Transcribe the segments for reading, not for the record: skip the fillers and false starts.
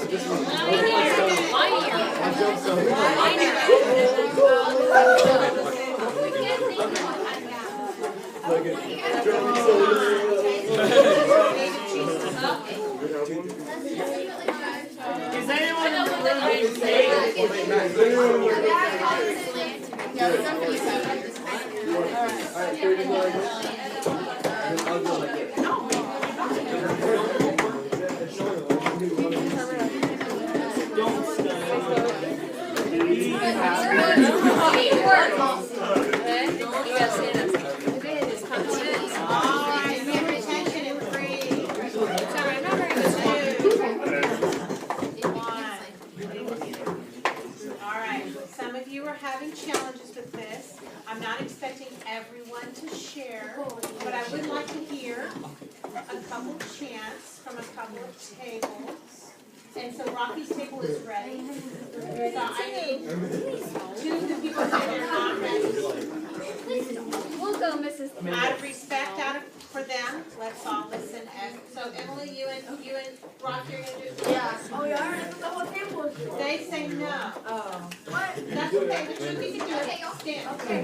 Is anyone in the room being paid? Challenges with this. I'm not expecting everyone to share, but I would like to hear a couple chants from a couple of tables. And so Rocky's table is ready. So I need 2 of the people that are not ready. We'll go, Mrs. Out of respect, for them, let's all listen. So Emily, you and Rocky are going to do it? Yeah. Oh, yeah, I already know what table is. They say no. Oh. What? That's okay. The 2 of you can do it. Stand. Okay.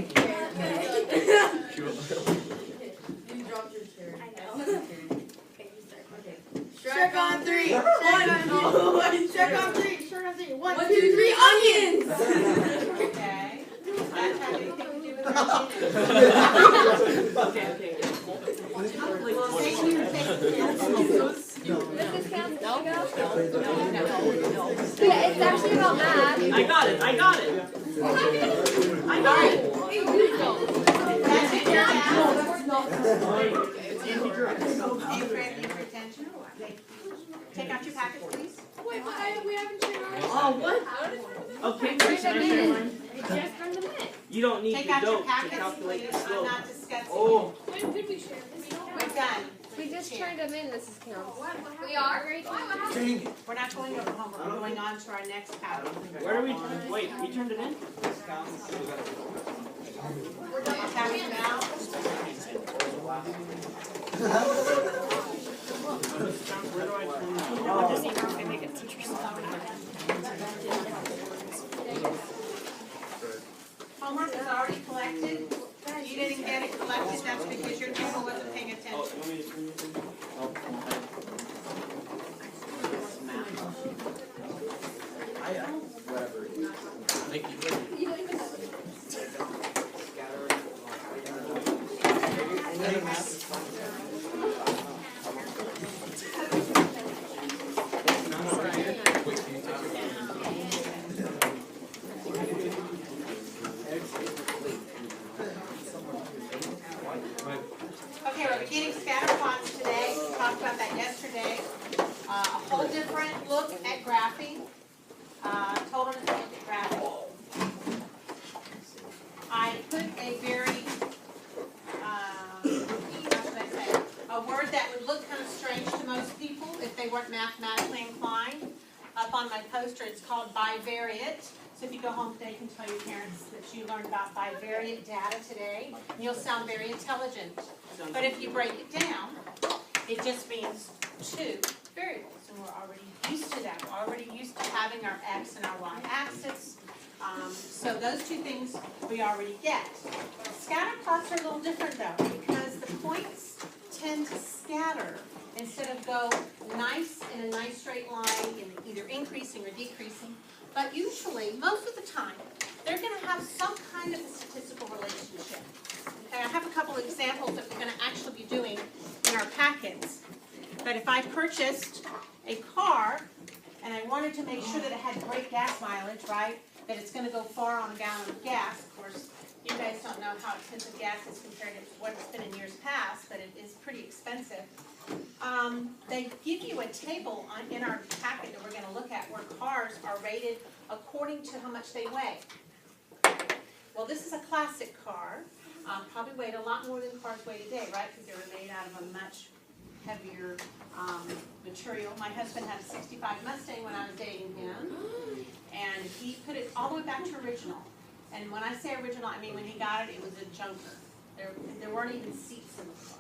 You dropped your chair. I know. Shrek on 3. Shrek on 3. Shrek on 3. 1, 2, 3. Onions. Okay. Does that have anything to do with our Okay. Thank you. Mrs. Campbell, no. Yeah, it's actually about math. I got it. That's it. Take out your packet, please. Wait, we haven't shared ours. Oh, what? Okay, can I share mine? Just bring them in. You don't need Take the out your dope to packets, calculate please. the I'm slope. not discussing. Oh, When did we share this? We're done. We just turned them in, Mrs. Campbell. We are? We're not going over homework. We're going on to our next packet. where do we? Wait, we turned it in. Packet now. Where do I turn it? Homework is already collected. You didn't get it collected. That's because your table wasn't paying Oh, attention. you want me to turn it in? Thank you. Okay, we're beginning scatter plots today. We talked about that yesterday. A whole different look at graphing. Total different look at graphing. I put a very, how should I say, a word that would look kind of strange to most people if they weren't mathematically inclined. Up on my poster, it's called bivariate. So if you go home today, you can tell your parents that you learned about bivariate data today, and you'll sound very intelligent. But if you break it down, it just means 2 variables, and we're already used to that. We're already used to having our x and our y axis. So those 2 things we already get. Scatter plots are a little different though, because the points tend to scatter instead of go nice in a nice straight line, either increasing or decreasing. But usually, most of the time, they're going to have some kind of a statistical relationship. Okay, I have a couple of examples that we're going to actually be doing in our packets. But if I purchased a car and I wanted to make sure that it had great gas mileage, right, that it's going to go far on a gallon of gas, of course, you guys don't know how expensive gas is compared to what it's been in years past, but it is pretty expensive. They give you a table in our packet that we're going to look at where cars are rated according to how much they weigh. Well, this is a classic car. Probably weighed a lot more than cars weigh today, right? Because they were made out of a much heavier material. My husband had a 65 Mustang when I was dating him, and he put it all the way back to original. And when I say original, I mean when he got it, it was a junker. There weren't even seats in the car.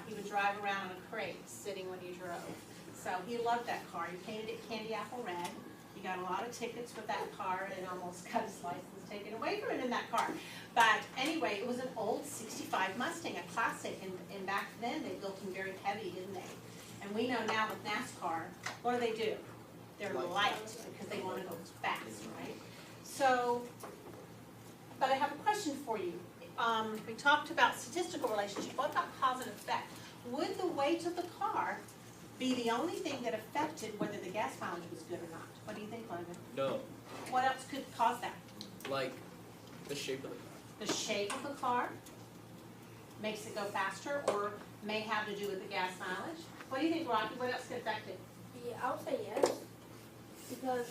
He would drive around in a crate sitting when he drove. So he loved that car. He painted it candy apple red. He got a lot of tickets with that car and almost got his license taken away from him in that car. But anyway, it was an old '65 Mustang, a classic, and back then they built them very heavy, didn't they? And we know now with NASCAR, what do? They're light because they want to go fast, right? So, but I have a question for you. We talked about statistical relationship. What about cause and effect? Would the weight of the car be the only thing that affected whether the gas mileage was good or not? What do you think, Logan? No, What else could cause that? like the shape of the car. The shape of the car makes it go faster or may have to do with the gas mileage? What do you think, Rocky? What else could affect it? Yeah, I would say yes. Because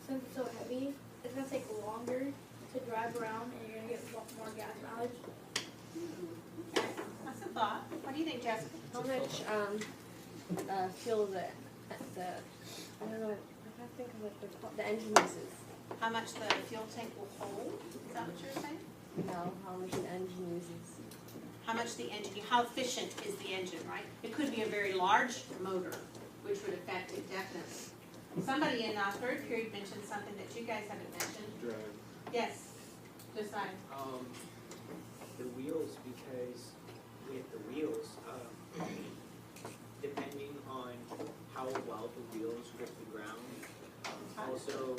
since it's so heavy, it's gonna take longer to drive around and you're gonna get more gas mileage. Okay, that's a thought. What do you think, Jessica? How much fuel the I don't know, I can't think of what they're called, the engine uses. How much the fuel tank will hold? Is that what you're saying? No, how much an engine uses. How much the engine, how efficient is the engine, right? It could be a very large motor, which would affect it definitely. Somebody in third period mentioned something that you guys haven't mentioned. Drive. Yes, Josiah. The wheels, because with the wheels, depending on how well the wheels grip the ground, also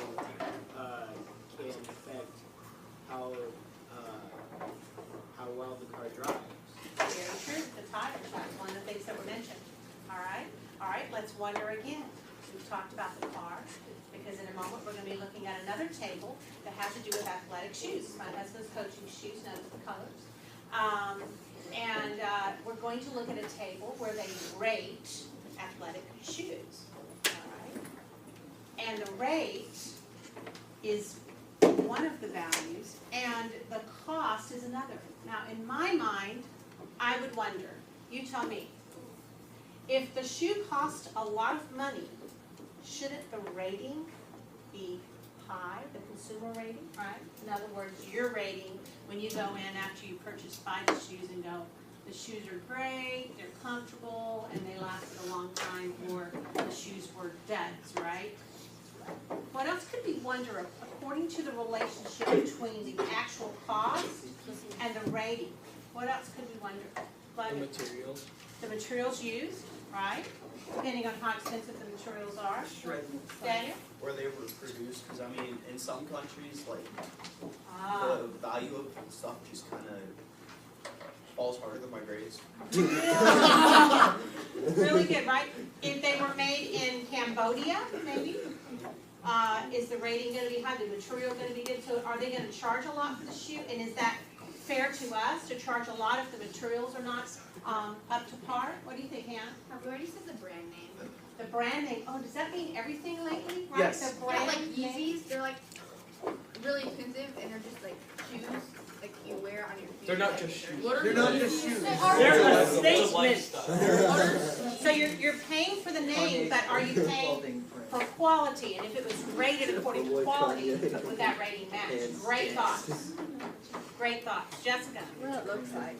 can affect how well the car drives. Very true, the tires, that's one of the things that were mentioned. All right, let's wonder again. We've talked about the car, because in a moment we're gonna be looking at another table that has to do with athletic shoes. My husband's coaching shoes, knows the colors. We're going to look at a table where they rate athletic shoes, all right? And the rate is one of the values, and the cost is another. Now, in my mind, I would wonder, you tell me, if the shoe costs a lot of money, shouldn't the rating be high, the consumer rating, right? In other words, your rating, when you go in after you buy the shoes and go, the shoes are great, they're comfortable, and they lasted a long time, or the shoes were duds, right? What else could we wonder according to the relationship between the actual cost and the rating? What else could we wonder? The materials. The materials used, right? Depending on how expensive the materials are. Daniel? Where they were produced, because I mean, in some countries, like, Ah. the value of stuff just kind of falls harder than my grades. Really good, right? If they were made in Cambodia, maybe, is the rating gonna be high, the material gonna be good? So are they gonna charge a lot for the shoe? And is that fair to us to charge a lot if the materials are not up to par? What do you think, Hannah? We already said the brand name. The brand name, oh, does that mean everything lately? Right? Yes. The Yeah, brand like name? Yeezys, they're like really expensive and they're just like shoes like you wear on your feet. They're not Like, just shoes. What are They're not just shoes. They're a It's a statement. lifestyle. So you're paying for the name, but are you paying for quality? And if it was rated according to quality, would that rating match? Great thoughts. Great thoughts. Jessica, What it looks like.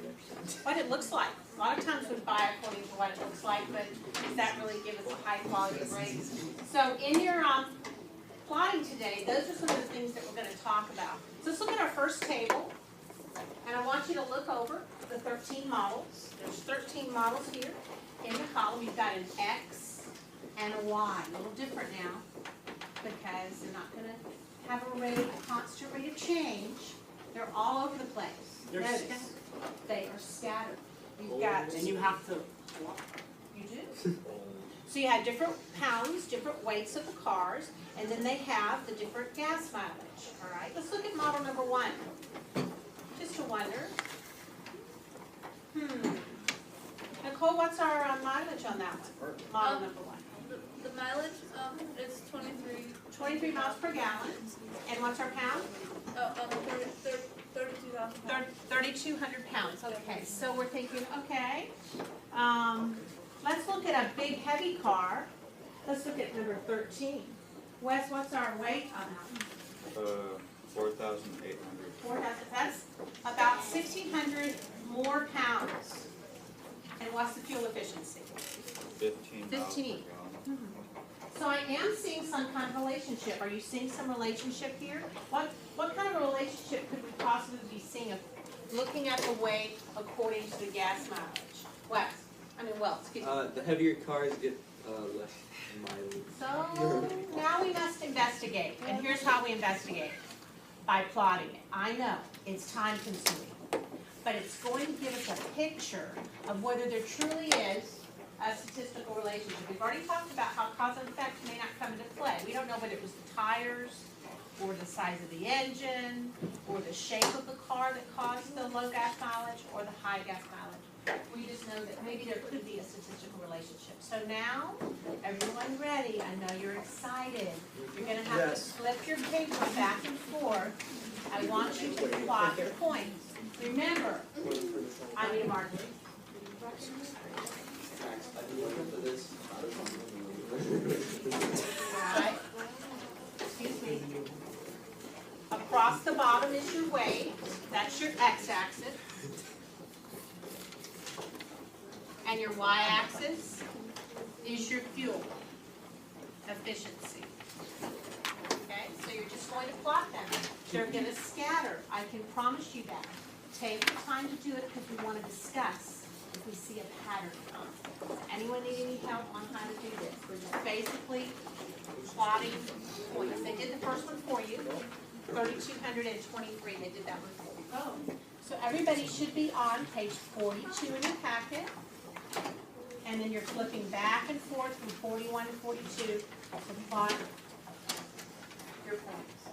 what it looks like. A lot of times we buy according to what it looks like, but does that really give us a high quality of rating? So in your plotting today, those are some of the things that we're going to talk about. So let's look at our first table. And I want you to look over the 13 models. There's 13 models here. In the column, you've got an X and a Y. A little different now because they're not going to have a constant rate of change. They're all over the place. They're Notice, scattered. they are scattered. You've got, And you have to, you do. So you have different pounds, different weights of the cars, and then they have the different gas mileage. All right, let's look at model number 1. Just to wonder. Nicole, what's our mileage on that one? Model number 1. The mileage is 23. 23 miles per gallon. And what's our pound? 32,000 pounds. 3,200 pounds. Okay, so we're thinking, okay, let's look at a big heavy car. Let's look at number 13. Wes, what's our weight on that one? 4,800. 4,000. That's about 1,600 more pounds. And what's the fuel efficiency? 15 miles per 15. gallon. So I am seeing some kind of relationship. Are you seeing some relationship here? What kind of a relationship could we possibly be seeing of looking at the weight according to the gas mileage? Well, excuse me. The heavier cars get less mileage. So now we must investigate, and here's how we investigate. By plotting it. I know, it's time consuming, but it's going to give us a picture of whether there truly is a statistical relationship. We've already talked about how cause and effect may not come into play. We don't know whether it was the tires, or the size of the engine, or the shape of the car that caused the low gas mileage, or the high gas mileage. We just know that maybe there could be a statistical relationship. So now, everyone ready? I know you're excited. You're gonna have to flip your paper back and forth. I want you to plot your points. Remember, I need a marker. I've been looking for this. Alright. Excuse me. Across the bottom is your weight. That's your x-axis. And your y-axis is your fuel efficiency. Okay, so you're just going to plot them. They're going to scatter. I can promise you that. Take the time to do it because we want to discuss if we see a pattern. Anyone need any help on how to do this? We're just basically plotting points. They did the first one for you, 3,223. They did that one for you. Oh. So everybody should be on page 42 in your packet. And then you're flipping back and forth from 41 to 42 to plot your points.